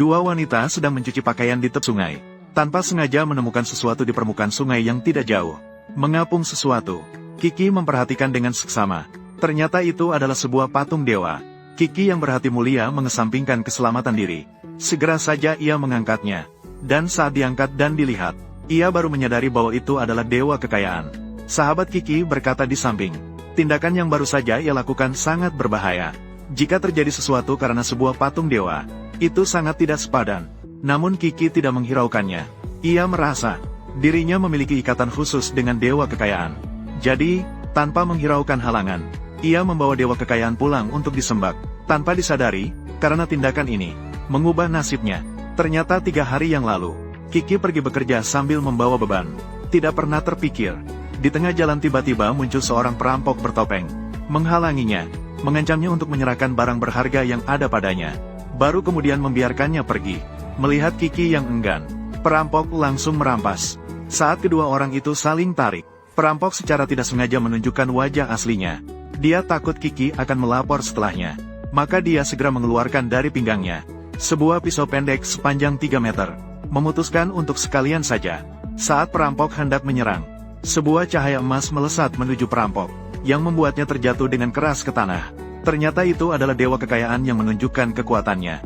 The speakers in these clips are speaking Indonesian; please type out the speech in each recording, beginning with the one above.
Dua wanita sedang mencuci pakaian di tepi sungai. Tanpa sengaja menemukan sesuatu di permukaan sungai yang tidak jauh. Mengapung sesuatu. Kiki memperhatikan dengan seksama. Ternyata itu adalah sebuah patung dewa. Kiki yang berhati mulia mengesampingkan keselamatan diri. Segera saja ia mengangkatnya. Dan saat diangkat dan dilihat, ia baru menyadari bahwa itu adalah dewa kekayaan. Sahabat Kiki berkata di samping, tindakan yang baru saja ia lakukan sangat berbahaya. Jika terjadi sesuatu karena sebuah patung dewa, itu sangat tidak sepadan. Namun Kiki tidak menghiraukannya. Ia merasa dirinya memiliki ikatan khusus dengan dewa kekayaan. Jadi, tanpa menghiraukan halangan, ia membawa dewa kekayaan pulang untuk disembah. Tanpa disadari, karena tindakan ini mengubah nasibnya. Ternyata 3 hari yang lalu, Kiki pergi bekerja sambil membawa beban. Tidak pernah terpikir, di tengah jalan tiba-tiba muncul seorang perampok bertopeng, menghalanginya, mengancamnya untuk menyerahkan barang berharga yang ada padanya. Baru kemudian membiarkannya pergi. Melihat Kiki yang enggan, perampok langsung merampas. Saat kedua orang itu saling tarik, perampok secara tidak sengaja menunjukkan wajah aslinya. Dia takut Kiki akan melapor setelahnya. Maka dia segera mengeluarkan dari pinggangnya sebuah pisau pendek sepanjang 3 meter. Memutuskan untuk sekalian saja. Saat perampok hendak menyerang, sebuah cahaya emas melesat menuju perampok, yang membuatnya terjatuh dengan keras ke tanah. Ternyata itu adalah dewa kekayaan yang menunjukkan kekuatannya.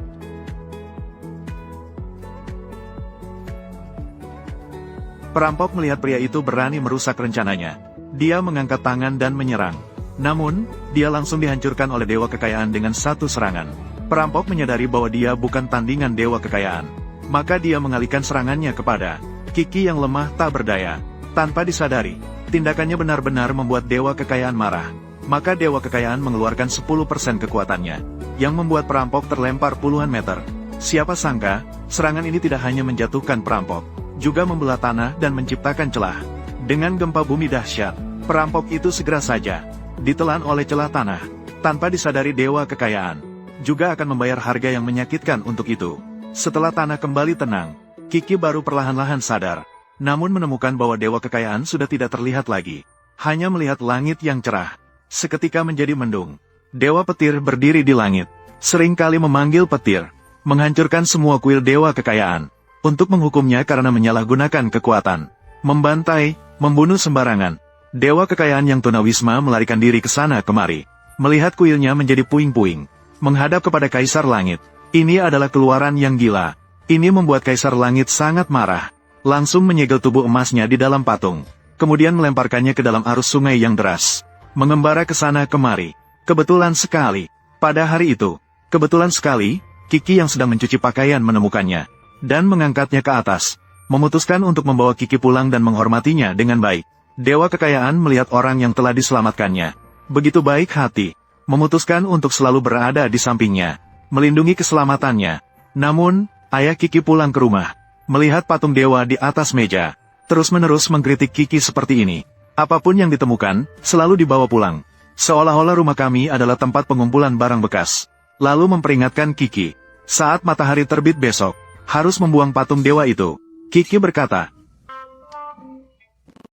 Perampok melihat pria itu berani merusak rencananya. Dia mengangkat tangan dan menyerang. Namun, dia langsung dihancurkan oleh dewa kekayaan dengan satu serangan. Perampok menyadari bahwa dia bukan tandingan dewa kekayaan. Maka dia mengalihkan serangannya kepada Kiki yang lemah tak berdaya. Tanpa disadari, tindakannya benar-benar membuat dewa kekayaan marah. Maka dewa kekayaan mengeluarkan 10% kekuatannya, yang membuat perampok terlempar puluhan meter. Siapa sangka, serangan ini tidak hanya menjatuhkan perampok, juga membelah tanah dan menciptakan celah. Dengan gempa bumi dahsyat, perampok itu segera saja ditelan oleh celah tanah. Tanpa disadari dewa kekayaan juga akan membayar harga yang menyakitkan untuk itu. Setelah tanah kembali tenang, Kiki baru perlahan-lahan sadar. Namun menemukan bahwa dewa kekayaan sudah tidak terlihat lagi. Hanya melihat langit yang cerah. Seketika menjadi mendung. Dewa petir berdiri di langit. Seringkali memanggil petir, menghancurkan semua kuil dewa kekayaan. Untuk menghukumnya karena menyalahgunakan kekuatan, membantai, membunuh sembarangan. Dewa kekayaan yang tunawisma melarikan diri ke sana kemari. Melihat kuilnya menjadi puing-puing, menghadap kepada Kaisar Langit. Ini adalah keluaran yang gila. Ini membuat Kaisar Langit sangat marah. Langsung menyegel tubuh emasnya di dalam patung. Kemudian melemparkannya ke dalam arus sungai yang deras. Mengembara ke sana kemari. Kebetulan sekali, pada hari itu, kebetulan sekali, Kiki yang sedang mencuci pakaian menemukannya. Dan mengangkatnya ke atas. Memutuskan untuk membawa Kiki pulang dan menghormatinya dengan baik. Dewa kekayaan melihat orang yang telah diselamatkannya. Begitu baik hati. Memutuskan untuk selalu berada di sampingnya. Melindungi keselamatannya. Namun, ayah Kiki pulang ke rumah. Melihat patung dewa di atas meja. Terus-menerus mengkritik Kiki seperti ini. Apapun yang ditemukan, selalu dibawa pulang. Seolah-olah rumah kami adalah tempat pengumpulan barang bekas. Lalu memperingatkan Kiki. Saat matahari terbit besok, harus membuang patung dewa itu. Kiki berkata,